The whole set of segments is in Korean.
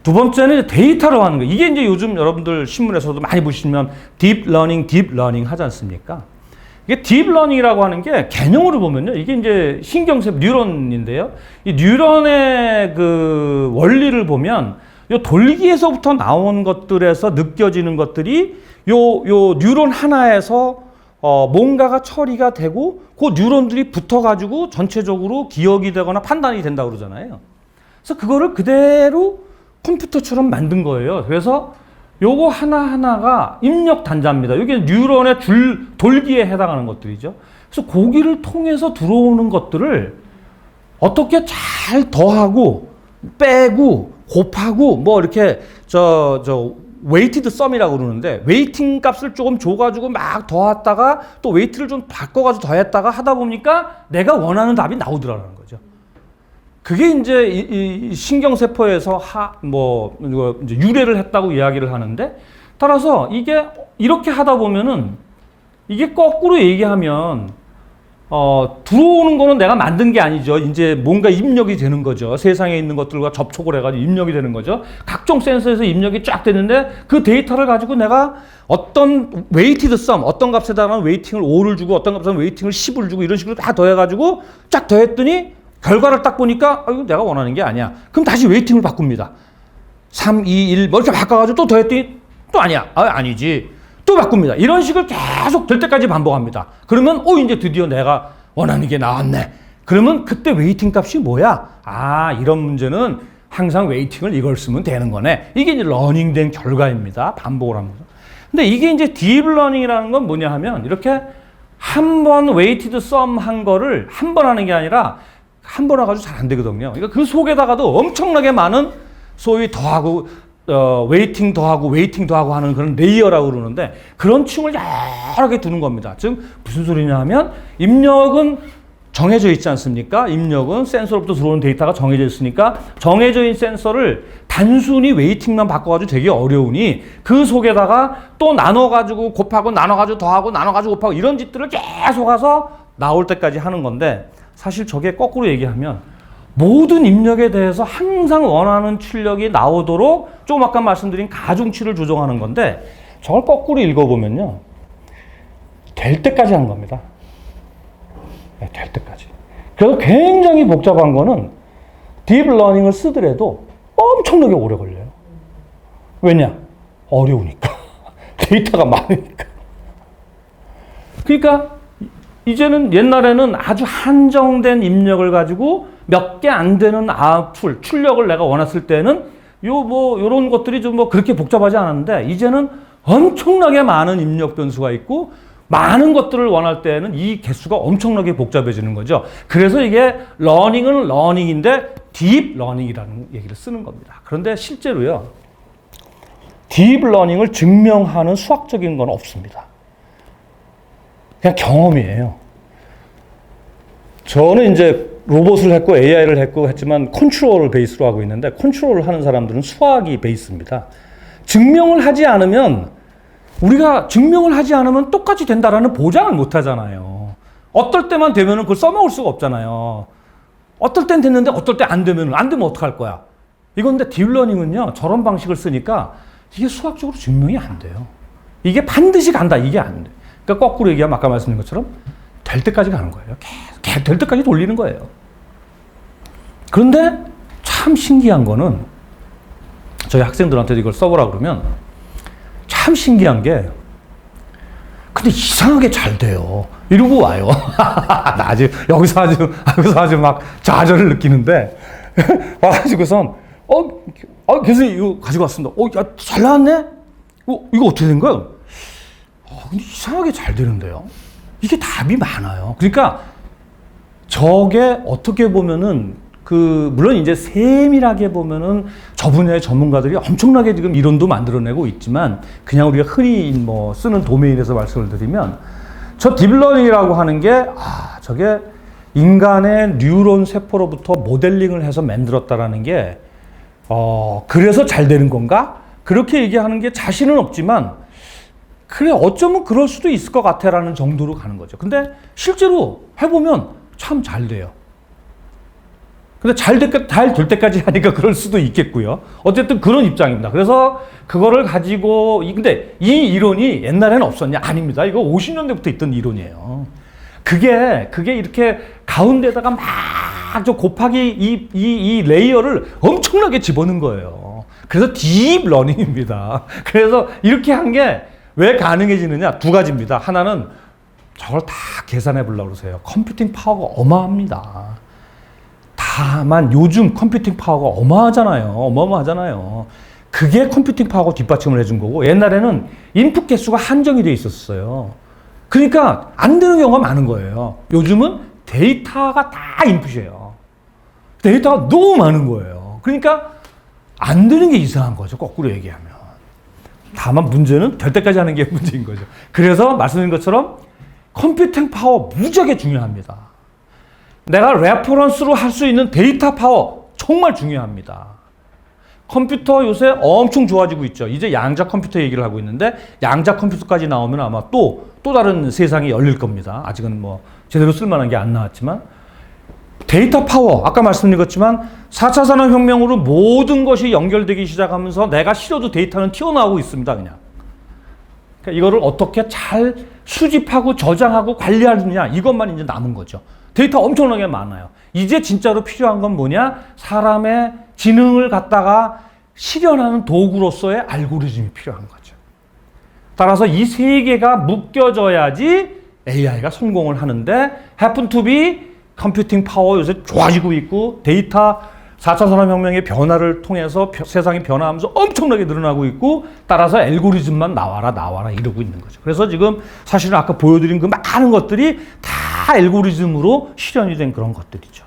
두 번째는 데이터로 하는 거. 이게 이제 요즘 여러분들 신문에서도 많이 보시면 딥러닝 하지 않습니까? 이게 딥러닝이라고 하는 게 개념으로 보면요. 이게 이제 신경세포 뉴런인데요. 이 뉴런의 그 원리를 보면 요 돌기에서부터 나온 것들에서 느껴지는 것들이 요 뉴런 하나에서 뭔가가 처리가 되고 그 뉴런들이 붙어가지고 전체적으로 기억이 되거나 판단이 된다고 그러잖아요. 그래서 그거를 그대로 컴퓨터처럼 만든 거예요. 그래서 요거 하나하나가 입력 단자입니다. 이게 뉴런의 돌기에 해당하는 것들이죠. 그래서 고기를 통해서 들어오는 것들을 어떻게 잘 더하고 빼고 곱하고 뭐 이렇게 웨이티드 썸이라고 그러는데 웨이팅 값을 조금 줘가지고 막 더했다가 또 웨이트를 좀 바꿔가지고 더했다가 하다 보니까 내가 원하는 답이 나오더라는 거죠. 그게 이제 이 신경세포에서 이제 유래를 했다고 이야기를 하는데, 따라서 이게 이렇게 하다 보면은 이게 거꾸로 얘기하면 들어오는 거는 내가 만든 게 아니죠. 이제 뭔가 입력이 되는 거죠. 세상에 있는 것들과 접촉을 해가지고 입력이 되는 거죠. 각종 센서에서 입력이 쫙 되는데 그 데이터를 가지고 내가 어떤 웨이티드 썸, 어떤 값에다가 웨이팅을 5를 주고 어떤 값에다가 웨이팅을 10을 주고 이런 식으로 다 더해가지고 쫙 더했더니 결과를 딱 보니까 이거 내가 원하는 게 아니야. 그럼 다시 웨이팅을 바꿉니다. 3, 2, 1 뭐 이렇게 바꿔가지고 또 더했더니 또 아니야. 아니지. 또 바꿉니다. 이런 식을 계속 될 때까지 반복합니다. 그러면 이제 드디어 내가 원하는 게 나왔네. 그러면 그때 웨이팅 값이 뭐야? 이런 문제는 항상 웨이팅을 이걸 쓰면 되는 거네. 이게 이제 러닝된 결과입니다. 반복을 하면서. 근데 이게 이제 딥러닝이라는 건 뭐냐 하면 이렇게 한 번 웨이티드 썸 한 거를 한 번 하는 게 아니라 한 번 와가지고 잘 안 되거든요. 그러니까 그 속에다가도 엄청나게 많은 소위 더하고 웨이팅 더하고 하는 그런 레이어라고 그러는데 그런 층을 여러 개 두는 겁니다. 즉 무슨 소리냐 하면 입력은 정해져 있지 않습니까? 입력은 센서로부터 들어오는 데이터가 정해져 있으니까 정해져 있는 센서를 단순히 웨이팅만 바꿔가지고 되게 어려우니 그 속에다가 또 나눠가지고 곱하고 나눠가지고 더하고 나눠가지고 곱하고 이런 짓들을 계속 해서 나올 때까지 하는 건데, 사실 저게 거꾸로 얘기하면 모든 입력에 대해서 항상 원하는 출력이 나오도록 조금 아까 말씀드린 가중치를 조정하는 건데, 저걸 거꾸로 읽어보면요 될 때까지 하는 겁니다. 될 때까지. 그래서 굉장히 복잡한 거는 딥러닝을 쓰더라도 엄청나게 오래 걸려요. 왜냐? 어려우니까. 데이터가 많으니까. 그러니까 이제는 옛날에는 아주 한정된 입력을 가지고 몇 개 안 되는 출력을 내가 원했을 때는 요런 것들이 좀 그렇게 복잡하지 않았는데, 이제는 엄청나게 많은 입력 변수가 있고 많은 것들을 원할 때는 이 개수가 엄청나게 복잡해지는 거죠. 그래서 이게 러닝은 러닝인데 딥 러닝이라는 얘기를 쓰는 겁니다. 그런데 실제로요, 딥 러닝을 증명하는 수학적인 건 없습니다. 그냥 경험이에요. 저는 이제 로봇을 했고 AI를 했고 했지만 컨트롤을 베이스로 하고 있는데, 컨트롤을 하는 사람들은 수학이 베이스입니다. 우리가 증명을 하지 않으면 똑같이 된다라는 보장을 못 하잖아요. 어떨 때만 되면은 그걸 써먹을 수가 없잖아요. 어떨 땐 됐는데 어떨 때 안 되면 어떡할 거야? 이건데 딥러닝은요, 저런 방식을 쓰니까 이게 수학적으로 증명이 안 돼요. 이게 반드시 간다, 이게 안 돼. 그러니까 거꾸로 얘기하면 아까 말씀드린 것처럼 될 때까지 가는 거예요. 계속 될 때까지 돌리는 거예요. 그런데 참 신기한 거는, 저희 학생들한테 이걸 써보라 그러면 참 신기한 게, 근데 이상하게 잘 돼요. 이러고 와요. 나 여기서 아주 막 좌절을 느끼는데, 와가지고선, 그래서 이거 가지고 왔습니다. 야, 잘 나왔네? 이거 어떻게 된 거야? 근데 이상하게 잘 되는데요. 이게 답이 많아요. 그러니까 저게 어떻게 보면은 물론 이제 세밀하게 보면은 저 분야의 전문가들이 엄청나게 지금 이론도 만들어내고 있지만, 그냥 우리가 흔히 쓰는 도메인에서 말씀을 드리면, 저 딥러닝이라고 하는 게, 저게 인간의 뉴런 세포로부터 모델링을 해서 만들었다라는 게, 그래서 잘 되는 건가? 그렇게 얘기하는 게 자신은 없지만, 그래, 어쩌면 그럴 수도 있을 것 같아 라는 정도로 가는 거죠. 근데 실제로 해보면 참 잘 돼요. 근데 잘 될 때까지 하니까 그럴 수도 있겠고요. 어쨌든 그런 입장입니다. 그래서 그거를 가지고, 근데 이 이론이 옛날에는 없었냐? 아닙니다. 이거 50년대부터 있던 이론이에요. 그게 이렇게 가운데다가 막 저 곱하기 이 레이어를 엄청나게 집어넣은 거예요. 그래서 딥러닝입니다. 그래서 이렇게 한 게 왜 가능해지느냐? 두 가지입니다. 하나는 저걸 다 계산해 보려고 그러세요. 컴퓨팅 파워가 어마합니다. 다만 요즘 컴퓨팅 파워가 어마어마하잖아요. 그게 컴퓨팅 파워가 뒷받침을 해준 거고, 옛날에는 인풋 개수가 한정이 돼 있었어요. 그러니까 안 되는 경우가 많은 거예요. 요즘은 데이터가 다 인풋이에요. 데이터가 너무 많은 거예요. 그러니까 안 되는 게 이상한 거죠. 거꾸로 얘기하면. 다만 문제는 될 때까지 하는 게 문제인 거죠. 그래서 말씀드린 것처럼 컴퓨팅 파워 무지하게 중요합니다. 내가 레퍼런스로 할 수 있는 데이터 파워 정말 중요합니다. 컴퓨터 요새 엄청 좋아지고 있죠. 이제 양자 컴퓨터 얘기를 하고 있는데, 양자 컴퓨터까지 나오면 아마 또 다른 세상이 열릴 겁니다. 아직은 뭐 제대로 쓸만한 게 안 나왔지만, 데이터 파워, 아까 말씀드린 것지만 4차 산업혁명으로 모든 것이 연결되기 시작하면서 내가 싫어도 데이터는 튀어나오고 있습니다. 그냥. 그러니까 이거를 어떻게 잘 수집하고 저장하고 관리하느냐, 이것만 이제 남은 거죠. 데이터 엄청나게 많아요. 이제 진짜로 필요한 건 뭐냐? 사람의 지능을 갖다가 실현하는 도구로서의 알고리즘이 필요한 거죠. 따라서 이 세 개가 묶여져야지 AI가 성공을 하는데, happen to be 컴퓨팅 파워 요새 좋아지고 있고, 데이터 4차 산업혁명의 변화를 통해서 세상이 변화하면서 엄청나게 늘어나고 있고, 따라서 알고리즘만 나와라 이러고 있는 거죠. 그래서 지금 사실은 아까 보여드린 그 많은 것들이 다 알고리즘으로 실현이 된 그런 것들이죠.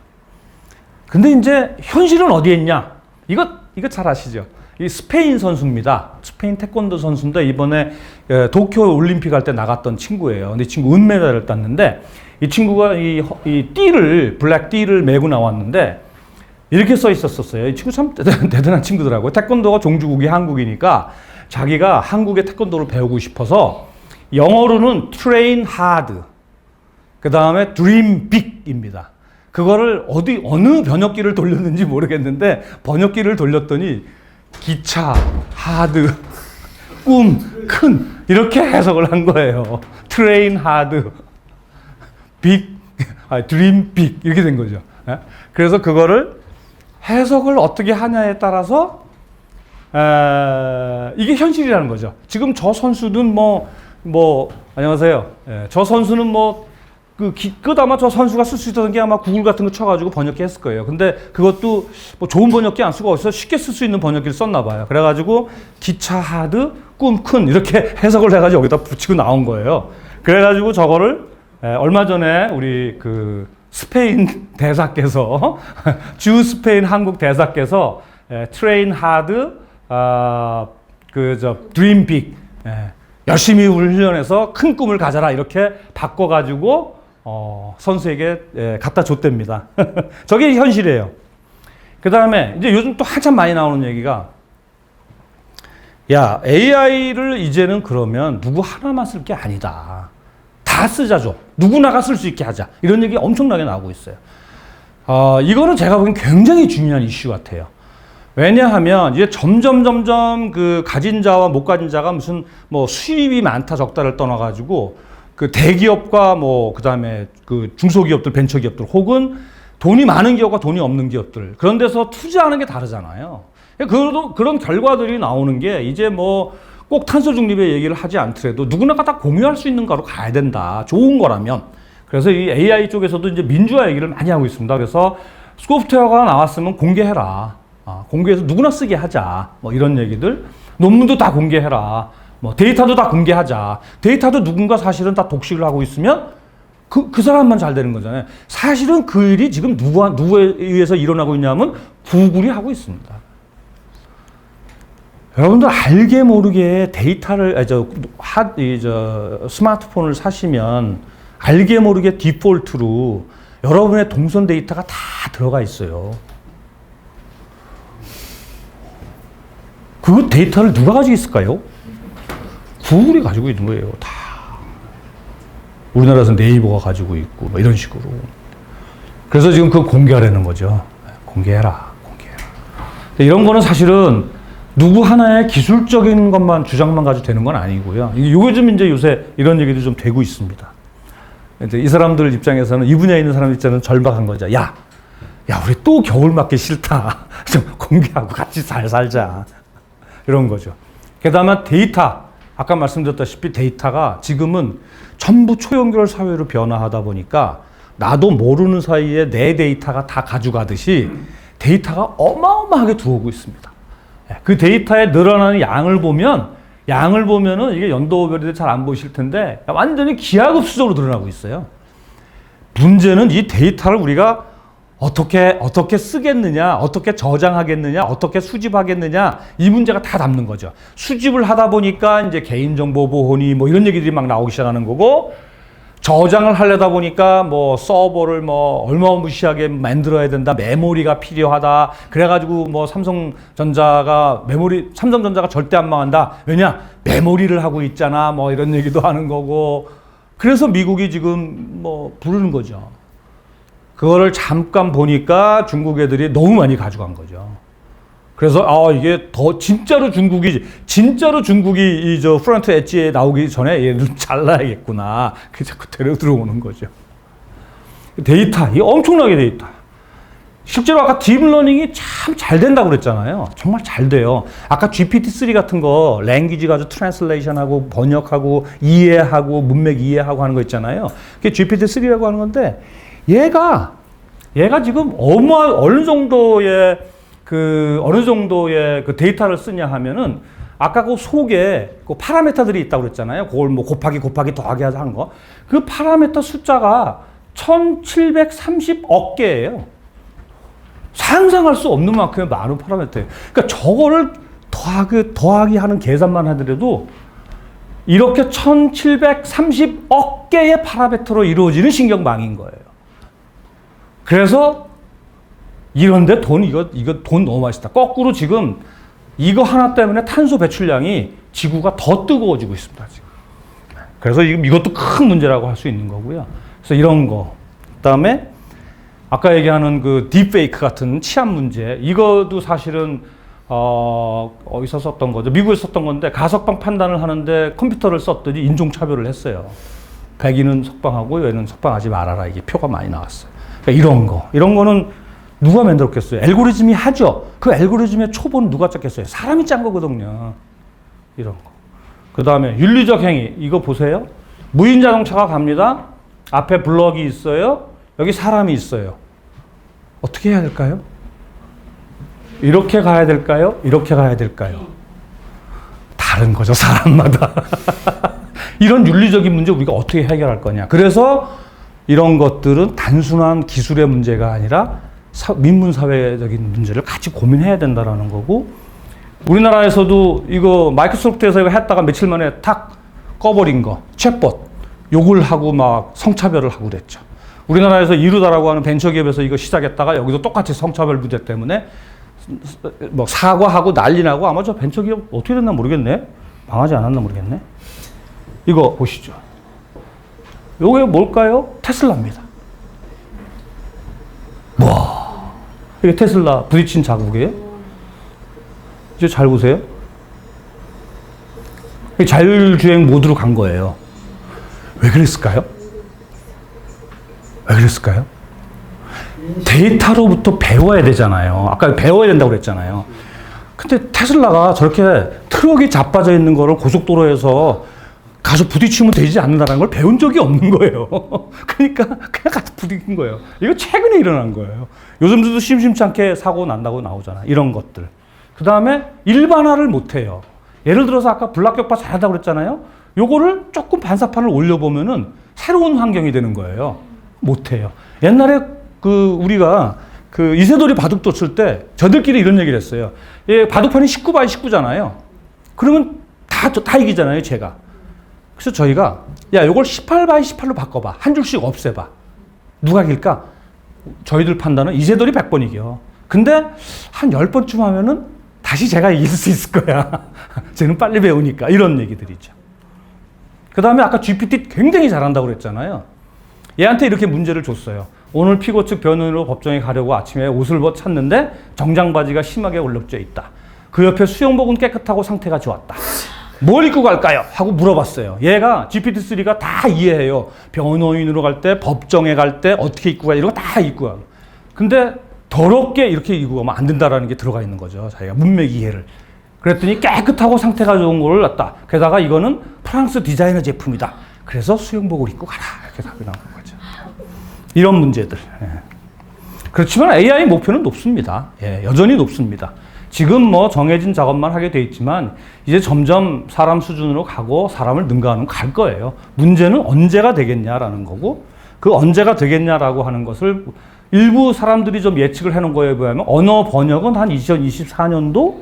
근데 이제 현실은 어디에 있냐? 이거 잘 아시죠? 이 스페인 선수입니다. 스페인 태권도 선수인데 이번에 도쿄 올림픽 할 때 나갔던 친구예요. 근데 이 친구 은메달을 땄는데, 이 친구가 이 띠를, 블랙 띠를 메고 나왔는데 이렇게 써 있었어요. 이 친구 참 대단한 친구더라고요. 태권도가 종주국이 한국이니까 자기가 한국의 태권도를 배우고 싶어서 영어로는 train hard, 그 다음에 dream big입니다. 그거를 어느 번역기를 돌렸는지 모르겠는데 번역기를 돌렸더니 기차, 하드, 꿈, 큰 이렇게 해석을 한 거예요. train hard, big, dream big 이렇게 된 거죠. 그래서 그거를 해석을 어떻게 하냐에 따라서 이게 현실이라는 거죠. 지금 저 선수는 안녕하세요. 저 선수는 그다마 저 선수가 쓸 수 있던 게 아마 구글 같은 거 쳐가지고 번역기 했을 거예요. 근데 그것도 좋은 번역기 안 쓰고 어디서 쉽게 쓸 수 있는 번역기를 썼나 봐요. 그래가지고 기차 하드, 꿈 큰 이렇게 해석을 해가지고 여기다 붙이고 나온 거예요. 그래가지고 저거를 얼마 전에 우리 그 스페인 대사께서 주 스페인 한국 대사께서 트레인 하드, 드림 빅, 열심히 훈련해서 큰 꿈을 가져라 이렇게 바꿔가지고 선수에게 갖다 줬답니다. 저게 현실이에요. 그 다음에 이제 요즘 또 한참 많이 나오는 얘기가, 야, AI를 이제는 그러면 누구 하나만 쓸 게 아니다. 다 쓰자죠. 누구나가 쓸 수 있게 하자. 이런 얘기 엄청나게 나오고 있어요. 이거는 제가 보기엔 굉장히 중요한 이슈 같아요. 왜냐하면 이제 점점 그 가진 자와 못 가진 자가 무슨 수입이 많다 적다를 떠나가지고 그 대기업과 그다음에 그 중소기업들, 벤처기업들 혹은 돈이 많은 기업과 돈이 없는 기업들, 그런 데서 투자하는 게 다르잖아요. 그런 결과들이 나오는 게 이제 꼭 탄소 중립의 얘기를 하지 않더라도 누구나가 다 공유할 수 있는 거로 가야 된다. 좋은 거라면. 그래서 이 AI 쪽에서도 이제 민주화 얘기를 많이 하고 있습니다. 그래서 소프트웨어가 나왔으면 공개해라. 공개해서 누구나 쓰게 하자. 이런 얘기들. 논문도 다 공개해라. 데이터도 다 공개하자. 데이터도 누군가 사실은 다 독식을 하고 있으면 그 사람만 잘 되는 거잖아요. 사실은 그 일이 지금 누구에 의해서 일어나고 있냐면 구글이 하고 있습니다. 여러분들 알게 모르게 데이터를, 스마트폰을 사시면 알게 모르게 디폴트로 여러분의 동선 데이터가 다 들어가 있어요. 그 데이터를 누가 가지고 있을까요? 구글이 가지고 있는 거예요, 다. 우리나라에서 네이버가 가지고 있고, 이런 식으로. 그래서 지금 그거 공개하라는 거죠. 공개해라. 이런 거는 사실은 누구 하나의 기술적인 것만 주장만 가지고 되는 건 아니고요. 요즘 이제 요새 이런 얘기도 좀 되고 있습니다. 이제 이 사람들 입장에서는, 이 분야에 있는 사람 입장에서는 절박한 거죠. 야, 우리 또 겨울 맞기 싫다. 좀 공개하고 같이 잘 살자. 이런 거죠. 게다가 데이터, 아까 말씀드렸다시피 데이터가 지금은 전부 초연결 사회로 변화하다 보니까 나도 모르는 사이에 내 데이터가 다 가져가듯이 데이터가 어마어마하게 들어오고 있습니다. 그 데이터에 늘어나는 양을 보면은 이게 연도별이 잘 안 보이실 텐데 완전히 기하급수적으로 늘어나고 있어요. 문제는 이 데이터를 우리가 어떻게 쓰겠느냐, 어떻게 저장하겠느냐, 어떻게 수집하겠느냐, 이 문제가 다 담는 거죠. 수집을 하다 보니까 이제 개인정보 보호니 뭐 이런 얘기들이 막 나오기 시작하는 거고, 저장을 하려다 보니까 뭐 서버를 뭐 얼마무시하게 만들어야 된다, 메모리가 필요하다, 그래가지고 뭐 삼성전자가 절대 안 망한다. 왜냐? 메모리를 하고 있잖아. 뭐 이런 얘기도 하는 거고. 그래서 미국이 지금 뭐 부르는 거죠. 그거를 잠깐 보니까 중국 애들이 너무 많이 가져간 거죠. 그래서 이게 더 진짜로 중국이 이 저 프론트 엣지에 나오기 전에 얘를 잘라야겠구나. 그 자꾸 데려 들어오는 거죠. 데이터, 이 엄청나게 데이터. 실제로 아까 딥러닝이 참 잘 된다고 그랬잖아요. 정말 잘 돼요. 아까 GPT-3 같은 거 랭귀지 가지고 트랜슬레이션하고 번역하고 이해하고 문맥 이해하고 하는 거 있잖아요. 그게 GPT-3라고 하는 건데 얘가 지금 어느 정도의 그 데이터를 쓰냐 하면은 아까 그 속에 그 파라미터들이 있다고 그랬잖아요. 그걸 뭐 곱하기 더하기 하는 거. 그 파라미터 숫자가 1730억 개예요. 상상할 수 없는 만큼의 많은 파라미터예요. 그러니까 저거를 더하기 하는 계산만 하더라도 이렇게 1730억 개의 파라미터로 이루어지는 신경망인 거예요. 그래서 이런데 이거 돈 너무 맛있다. 거꾸로 지금 이거 하나 때문에 탄소 배출량이 지구가 더 뜨거워지고 있습니다, 지금. 그래서 지금 이것도 큰 문제라고 할 수 있는 거고요. 그래서 이런 거. 그다음에 아까 얘기하는 그 딥페이크 같은 치안 문제. 이것도 사실은 어디서 썼던 거죠? 미국에서 썼던 건데 가석방 판단을 하는데 컴퓨터를 썼더니 인종차별을 했어요. 백인은 석방하고 얘는 석방하지 말아라. 이게 표가 많이 나왔어요. 그러니까 이런 거는 누가 만들었겠어요? 알고리즘이 하죠. 그 알고리즘의 초본은 누가 짰겠어요? 사람이 짠 거거든요. 이런 거. 그 다음에 윤리적 행위. 이거 보세요. 무인 자동차가 갑니다. 앞에 블럭이 있어요. 여기 사람이 있어요. 어떻게 해야 될까요? 이렇게 가야 될까요? 이렇게 가야 될까요? 다른 거죠, 사람마다. 이런 윤리적인 문제 우리가 어떻게 해결할 거냐. 그래서 이런 것들은 단순한 기술의 문제가 아니라 민문사회적인 문제를 같이 고민해야 된다는 거고, 우리나라에서도 이거 마이크로소프트에서 이거 했다가 며칠 만에 탁 꺼버린 거, 챗봇, 욕을 하고 막 성차별을 하고 그랬죠. 우리나라에서 이루다라고 하는 벤처기업에서 이거 시작했다가 여기도 똑같이 성차별 문제 때문에 뭐 사과하고 난리 나고, 아마 저 벤처기업 어떻게 됐나 모르겠네. 망하지 않았나 모르겠네. 이거 보시죠. 요게 뭘까요? 테슬라입니다. 와, 이게 테슬라 부딪힌 자국이에요? 이제 잘 보세요. 자율주행 모드로 간 거예요. 왜 그랬을까요? 데이터로부터 배워야 되잖아요. 아까 배워야 된다고 그랬잖아요. 근데 테슬라가 저렇게 트럭이 자빠져 있는 거를 고속도로에서 가서 부딪히면 되지 않는다는 걸 배운 적이 없는 거예요. 그러니까 그냥 가서 부딪힌 거예요. 이거 최근에 일어난 거예요. 요즘도 심심치 않게 사고 난다고 나오잖아. 이런 것들. 그 다음에 일반화를 못해요. 예를 들어서 아까 블락격파 잘한다고 그랬잖아요. 요거를 조금 반사판을 올려보면은 새로운 환경이 되는 거예요. 못해요. 옛날에 우리가 이세돌이 바둑 뒀을 때 저들끼리 이런 얘기를 했어요. 예, 바둑판이 19 x 19잖아요. 그러면 다 이기잖아요, 제가. 그래서 저희가 요걸 18 x 18로 바꿔봐. 한 줄씩 없애봐. 누가 이길까? 저희들 판단은 이세돌이 100번 이겨. 근데 한 10번쯤 하면은 다시 제가 이길 수 있을 거야. 쟤는 빨리 배우니까. 이런 얘기들이죠. 그 다음에 아까 GPT 굉장히 잘한다고 그랬잖아요. 얘한테 이렇게 문제를 줬어요. 오늘 피고 측 변호인으로 법정에 가려고 아침에 옷을 찾는데 정장 바지가 심하게 얼룩져 있다. 그 옆에 수영복은 깨끗하고 상태가 좋았다. 뭘 입고 갈까요? 하고 물어봤어요. 얘가 GPT-3가 다 이해해요. 변호인으로 갈 때, 법정에 갈 때 어떻게 입고 가, 이런 거 다 입고 가. 근데 더럽게 이렇게 입고 가면 안 된다라는 게 들어가 있는 거죠. 자기가 문맥 이해를. 그랬더니 깨끗하고 상태가 좋은 걸 놨다. 게다가 이거는 프랑스 디자이너 제품이다. 그래서 수영복을 입고 가라. 이렇게 답이 나오는 거죠. 이런 문제들. 예. 그렇지만 AI 목표는 높습니다. 예, 여전히 높습니다. 지금 뭐 정해진 작업만 하게 돼 있지만 이제 점점 사람 수준으로 가고 사람을 능가하는 갈 거예요. 문제는 언제가 되겠냐라는 거고, 그 언제가 되겠냐라고 하는 것을 일부 사람들이 좀 예측을 해놓은 거에 비하면 언어 번역은 한 2024년도,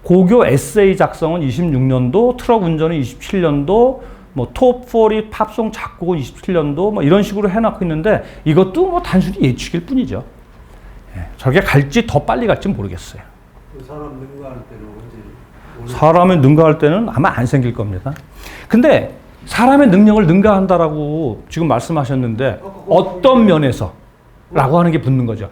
고교 에세이 작성은 26년도, 트럭 운전은 27년도, 뭐 톱40 팝송 작곡은 27년도, 뭐 이런 식으로 해놓고 있는데 이것도 뭐 단순히 예측일 뿐이죠. 예, 저게 갈지 더 빨리 갈지 모르겠어요. 사람 능가할 때는 언제? 사람의 능가할 때는 아마 안 생길 겁니다. 근데 사람의 능력을 능가한다라고 지금 말씀하셨는데 어떤 면에서? 라고 하는 게 붙는 거죠.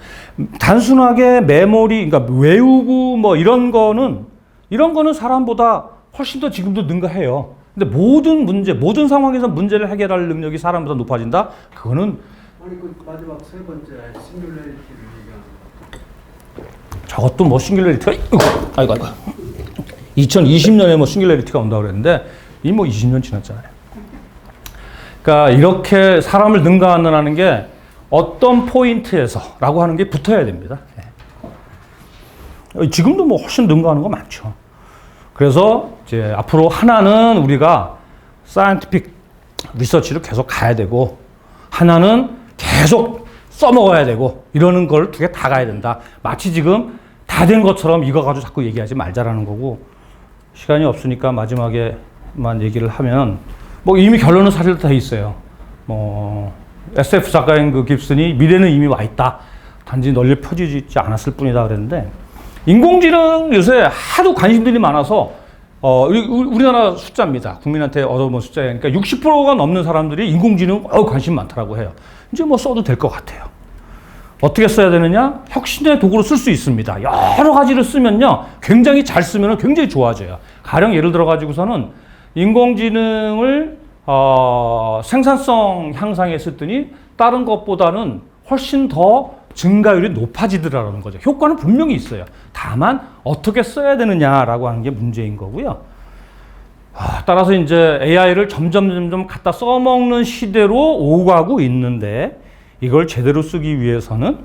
단순하게 메모리, 그러니까 외우고 뭐 이런 거는 사람보다 훨씬 더 지금도 능가해요. 근데 모든 문제, 모든 상황에서 문제를 해결할 능력이 사람보다 높아진다? 그거는. 아니, 그 마지막 세 번째 싱귤레리티를 얘기하는 저것도 뭐 싱귤레리티가, 아이고. 2020년에 뭐 싱귤레리티가 온다고 그랬는데, 이미 뭐 20년 지났잖아요. 그러니까 이렇게 사람을 능가하는 게 어떤 포인트에서 라고 하는 게 붙어야 됩니다. 예. 지금도 뭐 훨씬 능가하는 거 많죠. 그래서 이제 앞으로 하나는 우리가 사이언티픽 리서치를 계속 가야 되고, 하나는 계속 써먹어야 되고, 이러는 걸 두 개 다 가야 된다. 마치 지금 다 된 것처럼 이거 가지고 자꾸 얘기하지 말자라는 거고, 시간이 없으니까 마지막에만 얘기를 하면, 뭐 이미 결론은 사실 다 있어요. 뭐 SF 작가인 그 깁슨이 미래는 이미 와 있다. 단지 널리 펴지지 않았을 뿐이다 그랬는데, 인공지능 요새 하도 관심들이 많아서 우리나라 숫자입니다. 국민한테 얻어본 숫자니까 60%가 넘는 사람들이 인공지능 관심 많더라고 해요. 이제 뭐 써도 될 것 같아요. 어떻게 써야 되느냐? 혁신의 도구로 쓸 수 있습니다. 여러 가지를 쓰면요, 굉장히 잘 쓰면 굉장히 좋아져요. 가령 예를 들어 가지고서는 인공지능을 생산성 향상에 썼더니 다른 것보다는 훨씬 더 증가율이 높아지더라는 거죠. 효과는 분명히 있어요. 다만 어떻게 써야 되느냐라고 하는 게 문제인 거고요. 따라서 이제 AI를 점점 갖다 써먹는 시대로 오가고 있는데, 이걸 제대로 쓰기 위해서는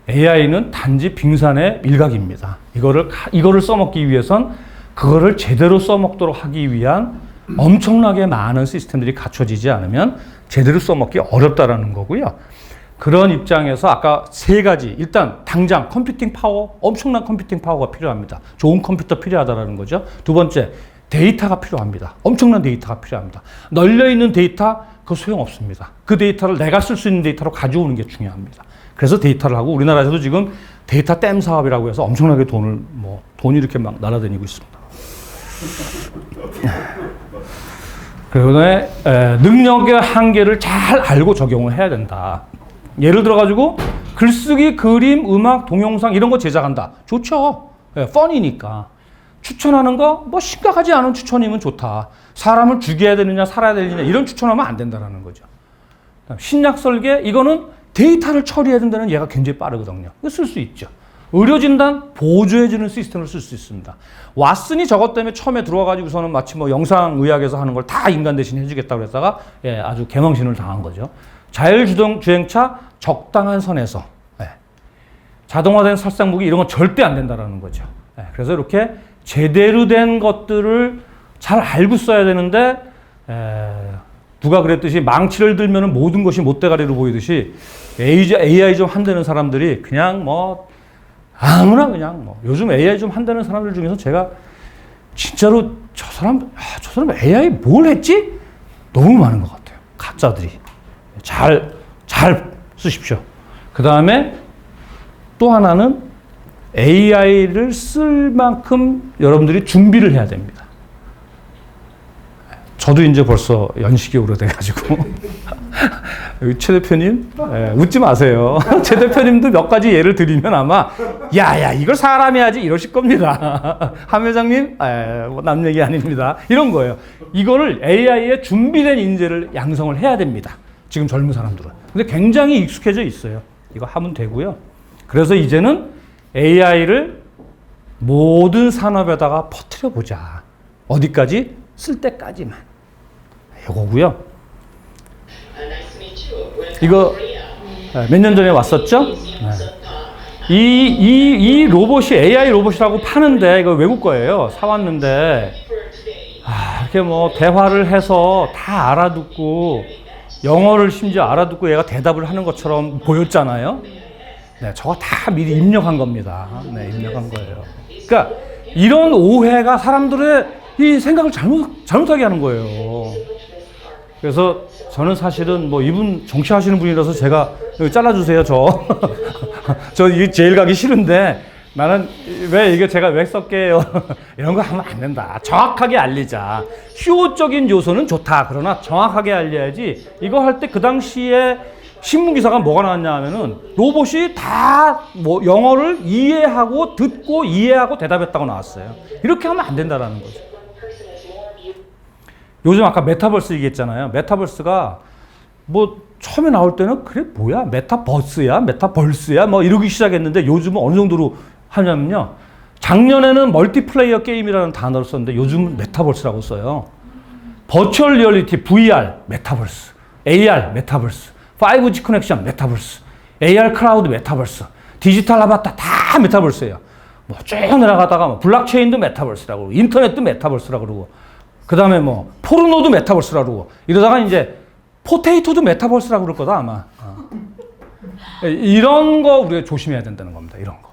AI는 단지 빙산의 일각입니다. 이거를 써먹기 위해선 그거를 제대로 써먹도록 하기 위한 엄청나게 많은 시스템들이 갖춰지지 않으면 제대로 써먹기 어렵다라는 거고요. 그런 입장에서 아까 세 가지, 일단 당장 컴퓨팅 파워, 엄청난 컴퓨팅 파워가 필요합니다. 좋은 컴퓨터 필요하다라는 거죠. 두 번째, 데이터가 필요합니다. 엄청난 데이터가 필요합니다. 널려있는 데이터, 그거 소용없습니다. 그 데이터를 내가 쓸 수 있는 데이터로 가져오는 게 중요합니다. 그래서 데이터를 하고, 우리나라에서도 지금 데이터 댐 사업이라고 해서 엄청나게 돈이 이렇게 막 날아다니고 있습니다. 그다음에 능력의 한계를 잘 알고 적용을 해야 된다. 예를 들어 가지고 글쓰기, 그림, 음악, 동영상 이런 거 제작한다. 좋죠. 펀이니까. 추천하는 거 뭐 심각하지 않은 추천이면 좋다. 사람을 죽여야 되느냐 살아야 되느냐 이런 추천하면 안 된다는 거죠. 신약 설계, 이거는 데이터를 처리해야 된다는 얘가 굉장히 빠르거든요. 이거 쓸 수 있죠. 의료진단 보조해주는 시스템을 쓸 수 있습니다. 왓슨이 저것 때문에 처음에 들어와가지고서는 마치 뭐 영상의학에서 하는 걸 다 인간 대신 해주겠다고 그랬다가 아주 개망신을 당한 거죠. 자율주행차 적당한 선에서 자동화된 살상무기 이런 건 절대 안 된다는 거죠. 그래서 이렇게 제대로 된 것들을 잘 알고 써야 되는데, 누가 그랬듯이 망치를 들면 모든 것이 못대가리로 보이듯이 AI 좀 한다는 사람들이 그냥 뭐 아무나 그냥 뭐 요즘 AI 좀 한다는 사람들 중에서 제가 진짜로 저 사람 AI 뭘 했지? 너무 많은 것 같아요. 가짜들이. 잘 쓰십시오. 그 다음에 또 하나는 AI를 쓸 만큼 여러분들이 준비를 해야 됩니다. 저도 이제 벌써 연식이 오래돼가지고 여기 최 대표님 웃지 마세요. 최 대표님도 몇 가지 예를 드리면 아마 야야 이걸 사람이 하지 이러실 겁니다. 함 회장님 남 얘기 아닙니다. 이런 거예요. 이거를 AI에 준비된 인재를 양성을 해야 됩니다. 지금 젊은 사람들은. 근데 굉장히 익숙해져 있어요. 이거 하면 되고요. 그래서 이제는 AI를 모든 산업에다가 퍼뜨려 보자. 어디까지? 쓸 때까지만. 이거고요. 이거 몇 년 전에 왔었죠? 네. 이 로봇이 AI 로봇이라고 파는데 이거 외국 거예요. 사왔는데 이렇게 뭐 대화를 해서 다 알아듣고 영어를 심지어 알아듣고 얘가 대답을 하는 것처럼 보였잖아요. 네, 저거 다 미리 입력한 겁니다. 네, 입력한 거예요. 그러니까 이런 오해가 사람들의 이 생각을 잘못하게 하는 거예요. 그래서 저는 사실은 뭐 이분 정치하시는 분이라서 제가 여기 잘라주세요, 저. 저 이게 제일 가기 싫은데 나는 제가 왜 썼게요? 이런 거 하면 안 된다. 정확하게 알리자. 효적인 요소는 좋다. 그러나 정확하게 알려야지. 이거 할 때 그 당시에 신문 기사가 뭐가 나왔냐 하면은 로봇이 다 뭐 영어를 이해하고 듣고 이해하고 대답했다고 나왔어요. 이렇게 하면 안 된다라는 거죠. 요즘 아까 메타버스 얘기했잖아요. 메타버스가 뭐 처음에 나올 때는 그래 뭐야 메타버스야 메타벌스야 뭐 이러기 시작했는데 요즘은 어느 정도로 하냐면요. 작년에는 멀티플레이어 게임이라는 단어를 썼는데 요즘은 메타버스라고 써요. 버추얼 리얼리티 VR 메타버스, AR 메타버스, 5G 커넥션 메타버스, AR 클라우드 메타버스, 디지털 아바타 다 메타버스예요. 뭐 쭉 내려가다가 뭐 블록체인도 메타버스라고 그러고 인터넷도 메타버스라고 그러고 그 다음에 뭐 포르노도 메타버스라고 그러고 이러다가 이제 포테이토도 메타버스라고 그럴 거다 아마. 이런 거 우리가 조심해야 된다는 겁니다. 이런 거.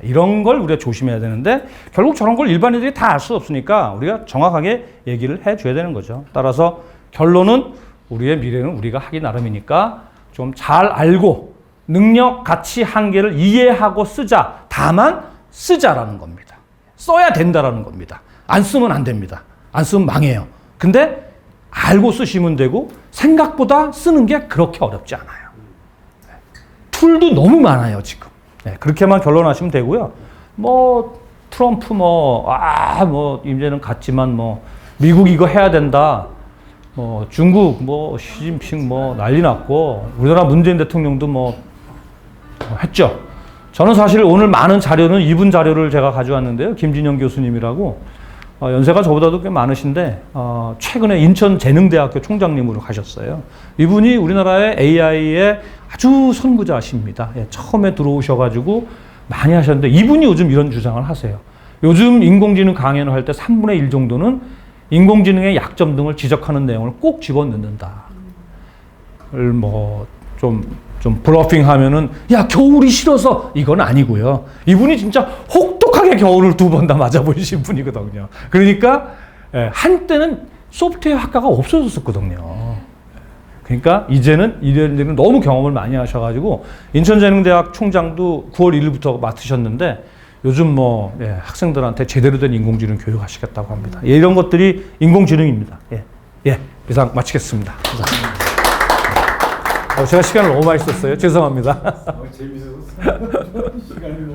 이런 걸 우리가 조심해야 되는데 결국 저런 걸 일반인들이 다 알 수 없으니까 우리가 정확하게 얘기를 해줘야 되는 거죠. 따라서 결론은 우리의 미래는 우리가 하기 나름이니까 좀 잘 알고 능력, 가치, 한계를 이해하고 쓰자. 다만 쓰자라는 겁니다. 써야 된다라는 겁니다. 안 쓰면 안 됩니다. 안 쓰면 망해요. 근데 알고 쓰시면 되고 생각보다 쓰는 게 그렇게 어렵지 않아요. 툴도 너무 많아요, 지금. 네, 그렇게만 결론하시면 되고요. 뭐 트럼프 이제는 갔지만 뭐 미국 이거 해야 된다. 뭐 중국 뭐 시진핑 뭐 난리 났고 우리나라 문재인 대통령도 뭐 했죠. 저는 사실 오늘 많은 자료는 이분 자료를 제가 가져왔는데요. 김진영 교수님이라고 연세가 저보다도 꽤 많으신데 최근에 인천재능대학교 총장님으로 가셨어요. 이분이 우리나라의 AI의 아주 선구자십니다. 처음에 들어오셔가지고 많이 하셨는데 이분이 요즘 이런 주장을 하세요. 요즘 인공지능 강연을 할 때 3분의 1 정도는 인공지능의 약점 등을 지적하는 내용을 꼭 집어넣는다. 좀 블러핑 하면은 야 겨울이 싫어서 이건 아니고요. 이분이 진짜 혹독하게 겨울을 2번 다 맞아보신 분이거든요. 그러니까 한때는 소프트웨어 학과가 없어졌었거든요. 그러니까 이제는 너무 경험을 많이 하셔가지고 인천재능대학 총장도 9월 1일부터 맡으셨는데 요즘 학생들한테 제대로 된 인공지능 교육하시겠다고 합니다. 이런 것들이 인공지능입니다. 이상 마치겠습니다. 감사합니다. 제가 시간을 너무 많이 썼어요. 죄송합니다. 재밌어서 시간이